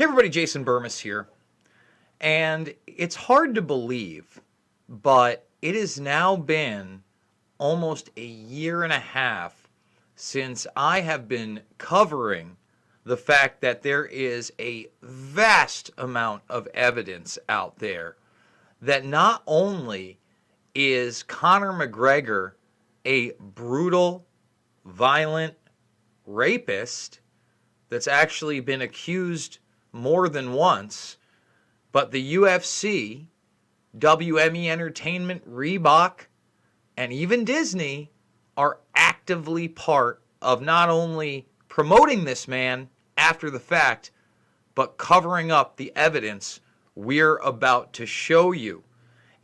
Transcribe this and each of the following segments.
Hey everybody, Jason Burmis here. And it's hard to believe, but it has now been almost a year and a half since I have been covering the fact that there is a vast amount of evidence out there that not only is Conor McGregor a brutal, violent rapist that's actually been accused more than once, but the UFC, WME Entertainment, Reebok, and even Disney are actively part of not only promoting this man after the fact, but covering up the evidence we're about to show you.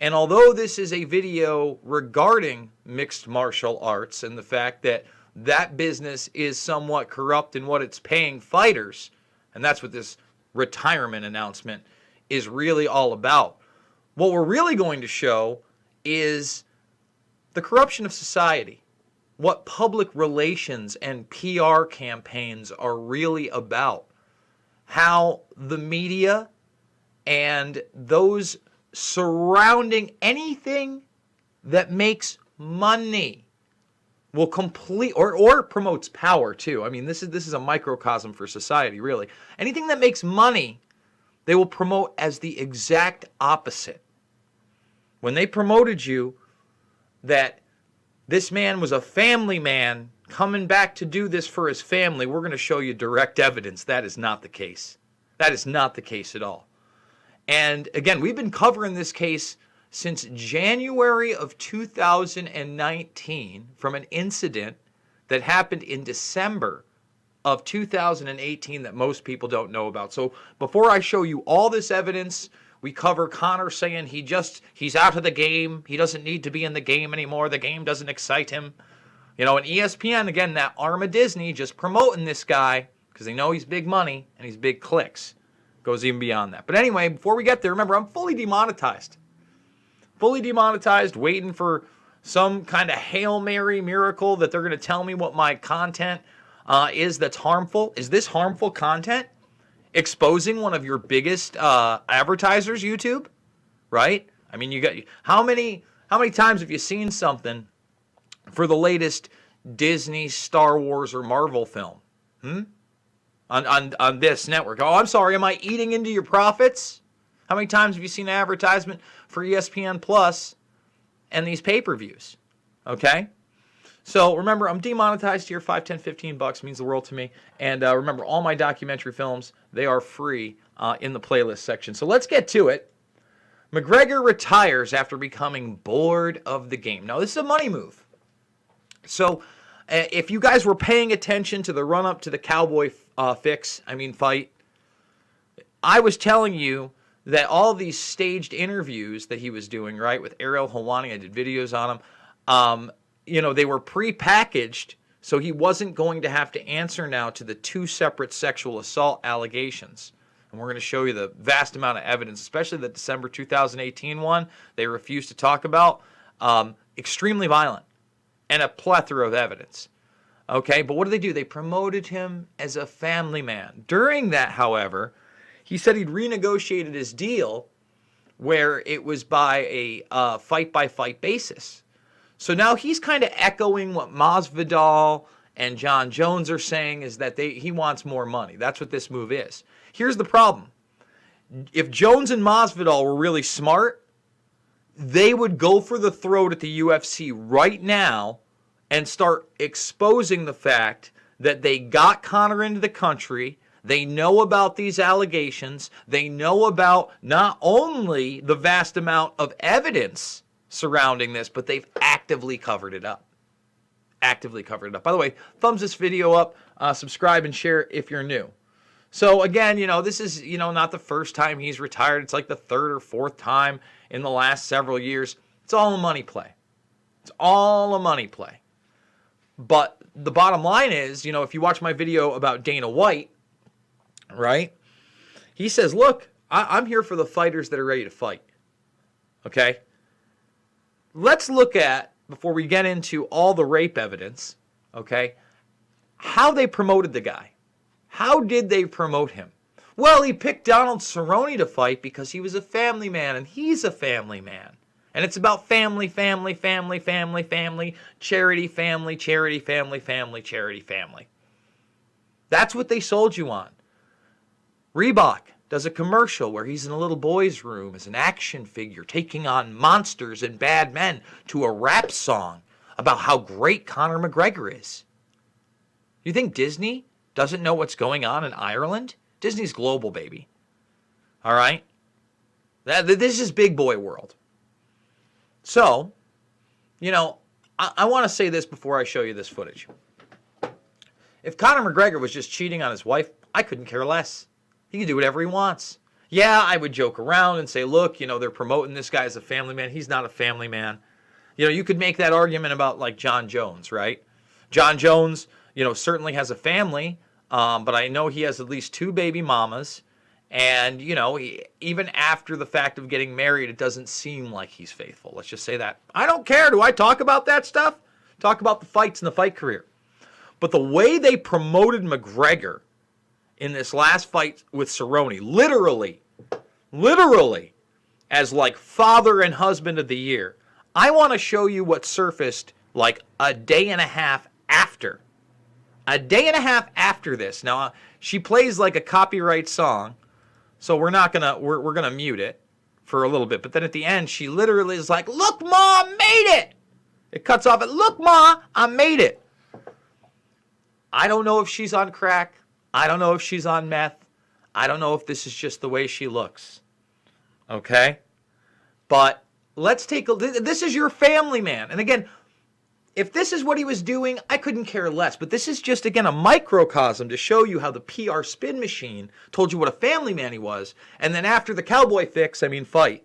And although this is a video regarding mixed martial arts and the fact that that business is somewhat corrupt in what it's paying fighters, and that's what this retirement announcement is really all about. What we're really going to show is the corruption of society, what public relations and PR campaigns are really about, how the media and those surrounding anything that makes money will complete or promotes power too. I mean, this is a microcosm for society, really. Anything that makes money, they will promote as the exact opposite. When they promoted you that this man was a family man coming back to do this for his family, we're going to show you direct evidence that is not the case. That is not the case at all. And again, we've been covering this case since January of 2019 from an incident that happened in December of 2018 that most people don't know about. So before I show you all this evidence, we cover Conor saying he's out of the game. He doesn't need to be in the game anymore. The game doesn't excite him. You know, and ESPN, again, that arm of Disney, just promoting this guy because they know he's big money and he's big clicks. Goes even beyond that. But anyway, before we get there, remember, I'm fully demonetized. Fully demonetized, waiting for some kind of Hail Mary miracle that they're going to tell me what my content is that's harmful. Is this harmful content? Exposing one of your biggest advertisers, YouTube? Right? I mean, you got how many times have you seen something for the latest Disney, Star Wars, or Marvel film? On this network. Oh, I'm sorry, am I eating into your profits? How many times have you seen an advertisement for ESPN Plus and these pay-per-views? Okay? So remember, I'm demonetized here. $5, $10, $15 means the world to me. And remember, all my documentary films, they are free in the playlist section. So let's get to it. McGregor retires after becoming bored of the game. Now, this is a money move. So if you guys were paying attention to the run-up to the Cowboy fight, I was telling you that all these staged interviews that he was doing, right, with Ariel Helwani, I did videos on them, they were pre-packaged, so he wasn't going to have to answer now to the two separate sexual assault allegations. And we're going to show you the vast amount of evidence, especially the December 2018 one they refused to talk about. Extremely violent and a plethora of evidence. Okay, but what did? They promoted him as a family man. During that, however, he said he'd renegotiated his deal where it was by a fight-by-fight basis. So now he's kind of echoing what Masvidal and John Jones are saying, is that he wants more money. That's what this move is. Here's the problem. If Jones and Masvidal were really smart, they would go for the throat at the UFC right now and start exposing the fact that they got Conor into the country. They know about these allegations. They know about not only the vast amount of evidence surrounding this, but they've actively covered it up. Actively covered it up. By the way, thumbs this video up, subscribe and share if you're new. So again, this is, not the first time he's retired. It's like the third or fourth time in the last several years. It's all a money play. It's all a money play. But the bottom line is, if you watch my video about Dana White, right, he says, look, I'm here for the fighters that are ready to fight. Okay? Let's look at, before we get into all the rape evidence, okay, how they promoted the guy. How did they promote him? Well, he picked Donald Cerrone to fight because he was a family man, and he's a family man. And it's about family, family, family, family, family, charity, family, charity, family, family, charity, family. That's what they sold you on. Reebok does a commercial where he's in a little boy's room as an action figure taking on monsters and bad men to a rap song about how great Conor McGregor is. You think Disney doesn't know what's going on in Ireland? Disney's global, baby. All right? This is big boy world. So, you know, I want to say this before I show you this footage. If Conor McGregor was just cheating on his wife, I couldn't care less. He can do whatever he wants. Yeah, I would joke around and say, look, you know, they're promoting this guy as a family man. He's not a family man. You know, you could make that argument about like John Jones, right? John Jones, you know, certainly has a family, but I know he has at least 2 baby mamas. And, you know, even after the fact of getting married, it doesn't seem like he's faithful. Let's just say that. I don't care. Do I talk about that stuff? Talk about the fights and the fight career. But the way they promoted McGregor in this last fight with Cerrone, literally, as like father and husband of the year, I want to show you what surfaced like a day and a half after. A day and a half after this. Now, she plays like a copyright song, so we're gonna mute it for a little bit. But then at the end, she literally is like, "Look, Ma, I made it." It cuts off at, "Look, Ma, I made it." I don't know if she's on crack. I don't know if she's on meth. I don't know if this is just the way she looks. Okay? But let's take a look. This is your family man. And again, if this is what he was doing, I couldn't care less. But this is just, again, a microcosm to show you how the PR spin machine told you what a family man he was. And then after the cowboy fix, fight,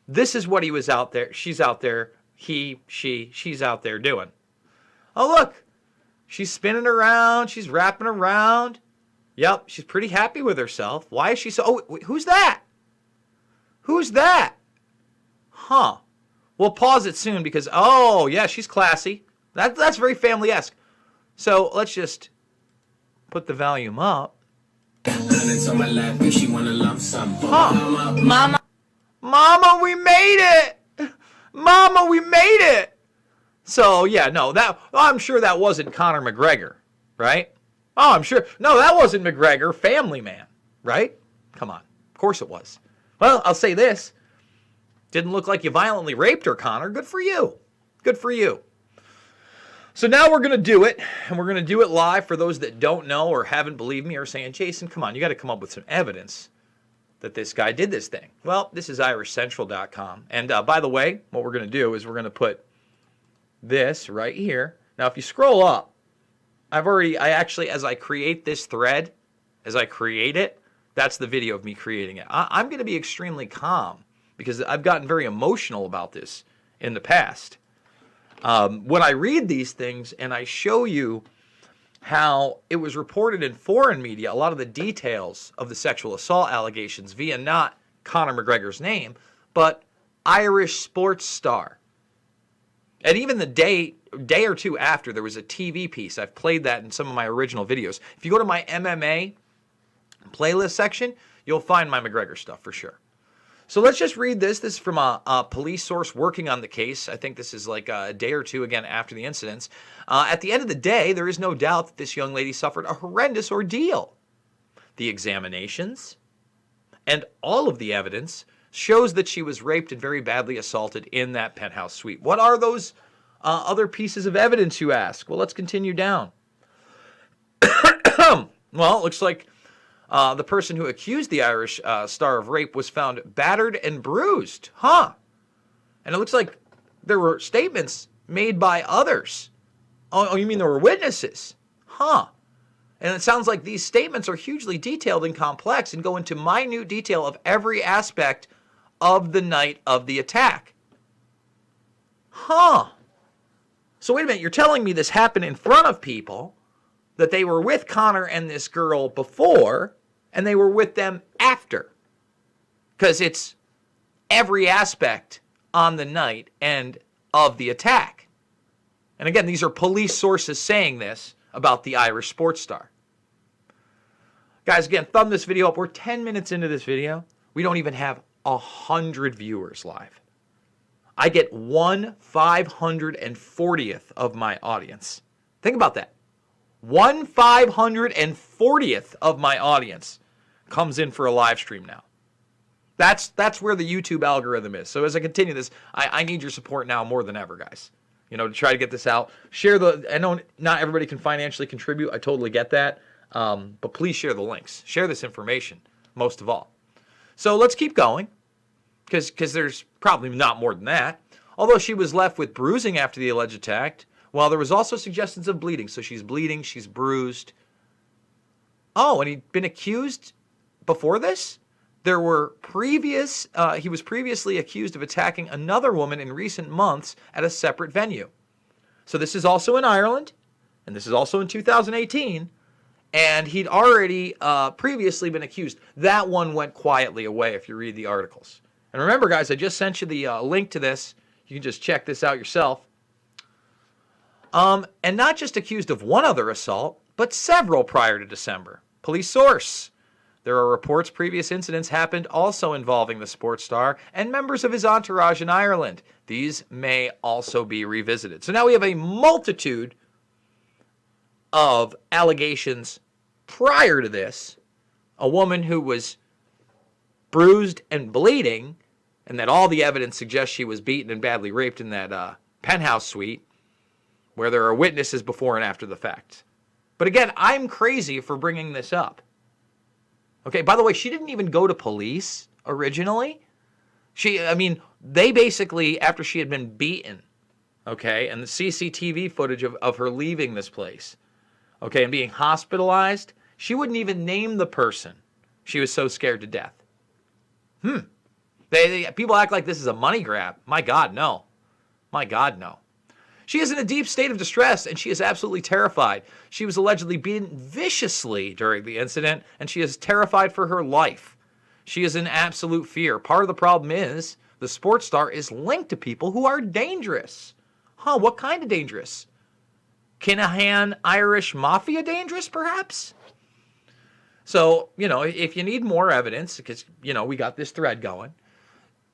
this is what he was out there. She's out there. She's out there doing. Oh, look. She's spinning around. She's wrapping around. Yep, she's pretty happy with herself. Why is she so... Oh, wait, who's that? Who's that? Huh. We'll pause it soon because... Oh, yeah, she's classy. That's very family-esque. So let's just put the volume up. Huh. Mama, we made it! Mama, we made it! So, yeah, no, I'm sure that wasn't Conor McGregor, right? Oh, I'm sure. No, that wasn't McGregor, family man, right? Come on. Of course it was. Well, I'll say this. Didn't look like you violently raped her, Conor. Good for you. Good for you. So now we're going to do it, and we're going to do it live for those that don't know or haven't believed me or saying, Jason, come on, you got to come up with some evidence that this guy did this thing. Well, this is irishcentral.com. And by the way, what we're going to do is we're going to put this right here. Now, if you scroll up, I actually, as I create this thread, as I create it, that's the video of me creating it. I'm going to be extremely calm because I've gotten very emotional about this in the past. When I read these things and I show you how it was reported in foreign media, a lot of the details of the sexual assault allegations via not Conor McGregor's name, but Irish sports star. And even the day or two after, there was a TV piece. I've played that in some of my original videos. If you go to my MMA playlist section, you'll find my McGregor stuff for sure. So let's just read this. This is from a police source working on the case. I think this is like a day or two, again, after the incidents. At the end of the day, there is no doubt that this young lady suffered a horrendous ordeal. The examinations and all of the evidence shows that she was raped and very badly assaulted in that penthouse suite. What are those other pieces of evidence, you ask? Well, let's continue down. Well, it looks like the person who accused the Irish star of rape was found battered and bruised. Huh. And it looks like there were statements made by others. Oh, you mean there were witnesses? Huh. And it sounds like these statements are hugely detailed and complex and go into minute detail of every aspect of the night of the attack. Huh. So wait a minute, you're telling me this happened in front of people, that they were with Conor and this girl before, and they were with them after. Because it's every aspect on the night and of the attack. And again, these are police sources saying this about the Irish sports star. Guys, again, thumb this video up. We're 10 minutes into this video. We don't even have 100 viewers live. I get 1/540th of my audience. Think about that. 1/540th of my audience comes in for a live stream now. That's where the YouTube algorithm is. So as I continue this, I need your support now more than ever, guys. You know, to try to get this out. Share I know not everybody can financially contribute. I totally get that. But please share the links. Share this information, most of all. So let's keep going, because there's probably not more than that. Although she was left with bruising after the alleged attack, while there was also suggestions of bleeding. So she's bleeding, she's bruised. Oh, and he'd been accused before this? There were he was previously accused of attacking another woman in recent months at a separate venue. So this is also in Ireland, and this is also in 2018, and he'd already previously been accused. That one went quietly away if you read the articles. And remember, guys, I just sent you the link to this. You can just check this out yourself. And not just accused of one other assault, but several prior to December. Police source. There are reports previous incidents happened also involving the sports star and members of his entourage in Ireland. These may also be revisited. So now we have a multitude of allegations prior to this. A woman who was bruised and bleeding, and that all the evidence suggests she was beaten and badly raped in that penthouse suite, where there are witnesses before and after the fact. But again, I'm crazy for bringing this up. Okay, by the way, she didn't even go to police originally. They basically, after she had been beaten, okay, and the CCTV footage of her leaving this place, okay, and being hospitalized, she wouldn't even name the person. She was so scared to death. People act like this is a money grab. My God, no. My God, no. She is in a deep state of distress, and she is absolutely terrified. She was allegedly beaten viciously during the incident, and she is terrified for her life. She is in absolute fear. Part of the problem is the sports star is linked to people who are dangerous. Huh, what kind of dangerous? Kinahan Irish Mafia dangerous, perhaps? So, if you need more evidence, because, we got this thread going.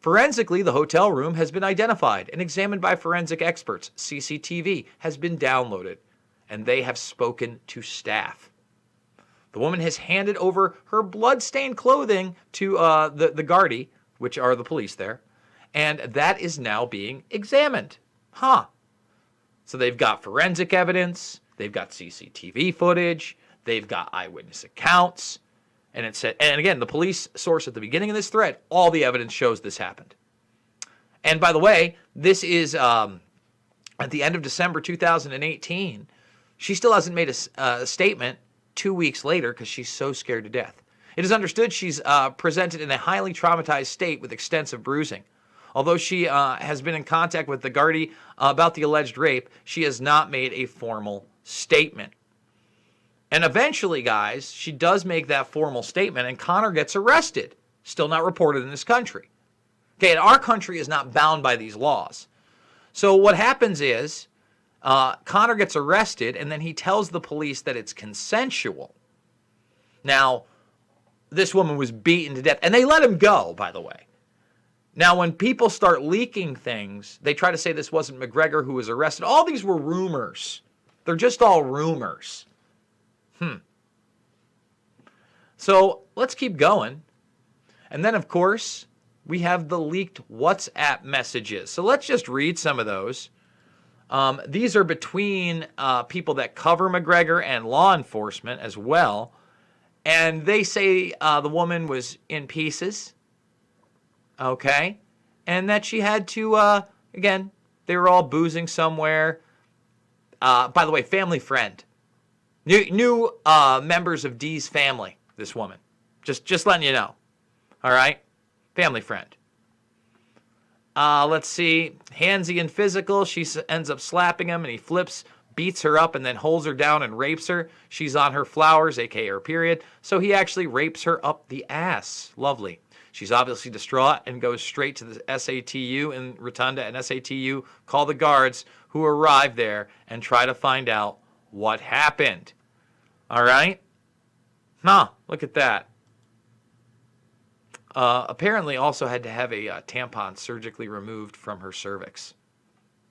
Forensically, the hotel room has been identified and examined by forensic experts. CCTV has been downloaded, and they have spoken to staff. The woman has handed over her blood-stained clothing to the Gardaí, which are the police there, and that is now being examined. So they've got forensic evidence, they've got CCTV footage, they've got eyewitness accounts. And it said, and again, the police source at the beginning of this thread, all the evidence shows this happened. And by the way, this is at the end of December 2018. She still hasn't made a statement 2 weeks later because she's so scared to death. It is understood she's presented in a highly traumatized state with extensive bruising. Although she has been in contact with the Gardaí about the alleged rape, she has not made a formal statement. And eventually, guys, she does make that formal statement, and Conor gets arrested. Still not reported in this country. Okay, and our country is not bound by these laws. So what happens is, Conor gets arrested, and then he tells the police that it's consensual. Now, this woman was beaten to death, and they let him go, by the way. Now, when people start leaking things, they try to say this wasn't McGregor who was arrested. All these were rumors. They're just all rumors. So let's keep going. And then, of course, we have the leaked WhatsApp messages. So let's just read some of those. These are between people that cover McGregor and law enforcement as well. And they say the woman was in pieces. Okay. And that she had to, again, they were all boozing somewhere. By the way, family friend. New members of Dee's family, this woman. Just letting you know. All right? Family friend. Let's see. Handsy and physical. She ends up slapping him, and he flips, beats her up, and then holds her down and rapes her. She's on her flowers, a.k.a. her period. So he actually rapes her up the ass. Lovely. She's obviously distraught and goes straight to the SATU in Rotunda, and SATU call the guards who arrive there and try to find out what happened. All right? Look at that. Apparently also had to have a tampon surgically removed from her cervix.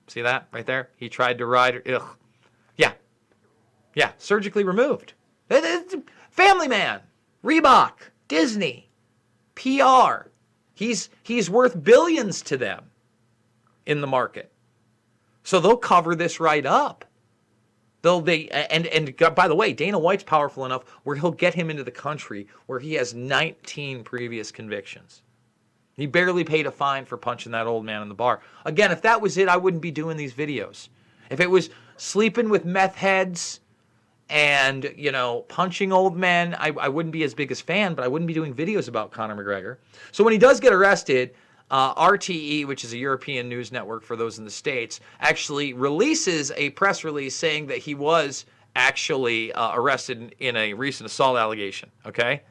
See that right there? He tried to ride her. Ugh. Yeah. Yeah, surgically removed. Family Man, Reebok, Disney, PR. He's worth billions to them in the market. So they'll cover this right up. And by the way, Dana White's powerful enough where he'll get him into the country where he has 19 previous convictions. He barely paid a fine for punching that old man in the bar. Again, if that was it, I wouldn't be doing these videos. If it was sleeping with meth heads and, punching old men, I wouldn't be as big a fan, but I wouldn't be doing videos about Conor McGregor. So when he does get arrested, RTE, which is a European news network for those in the States, actually releases a press release saying that he was actually arrested in a recent assault allegation, okay?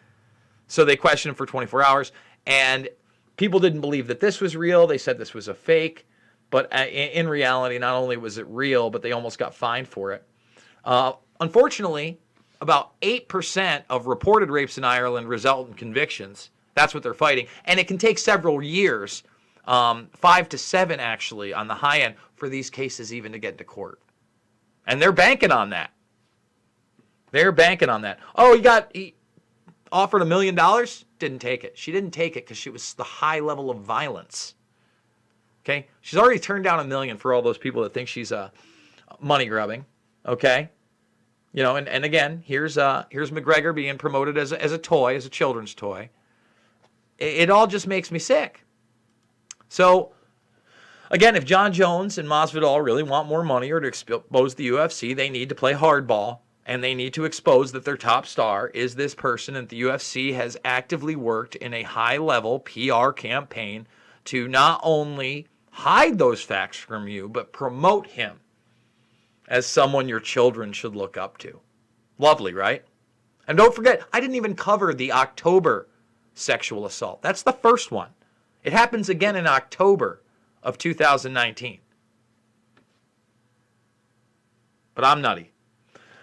So they questioned him for 24 hours, and people didn't believe that this was real. They said this was a fake, but in reality, not only was it real, but they almost got fined for it. Unfortunately, about 8% of reported rapes in Ireland result in convictions. That's what they're fighting. And it can take several years, 5 to 7 actually, on the high end, for these cases even to get into court. And they're banking on that. They're banking on that. Oh, he offered $1 million? Didn't take it. She didn't take it because it was the high level of violence. Okay? She's already turned down $1 million for all those people that think she's money grubbing. Okay? And again, here's McGregor being promoted as a toy, as a children's toy. It all just makes me sick. So, again, if John Jones and Masvidal really want more money or to expose the UFC, they need to play hardball, and they need to expose that their top star is this person, and the UFC has actively worked in a high-level PR campaign to not only hide those facts from you, but promote him as someone your children should look up to. Lovely, right? And don't forget, I didn't even cover the October sexual assault. That's the first one. It happens again in October of 2019. But I'm nutty.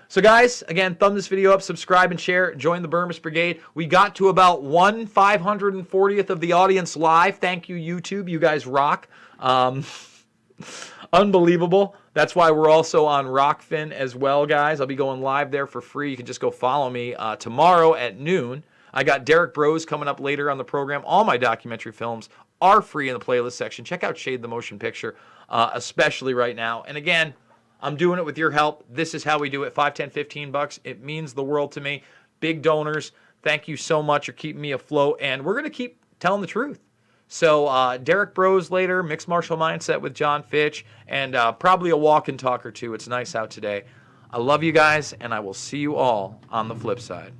So guys, again, thumb this video up, subscribe and share, join the Burmese Brigade. We got to about 1/540th of the audience live. Thank you, YouTube. You guys rock. Unbelievable. That's why we're also on Rockfin as well, guys. I'll be going live there for free. You can just go follow me tomorrow at noon. I got Derek Bros coming up later on the program. All my documentary films are free in the playlist section. Check out Shade the Motion Picture, especially right now. And again, I'm doing it with your help. This is how we do it. $5, $10, $15. It means the world to me. Big donors. Thank you so much. You're keeping me afloat. And we're going to keep telling the truth. So Derek Bros later, Mixed Martial Mindset with John Fitch, and probably a walk and talk or two. It's nice out today. I love you guys, and I will see you all on the flip side.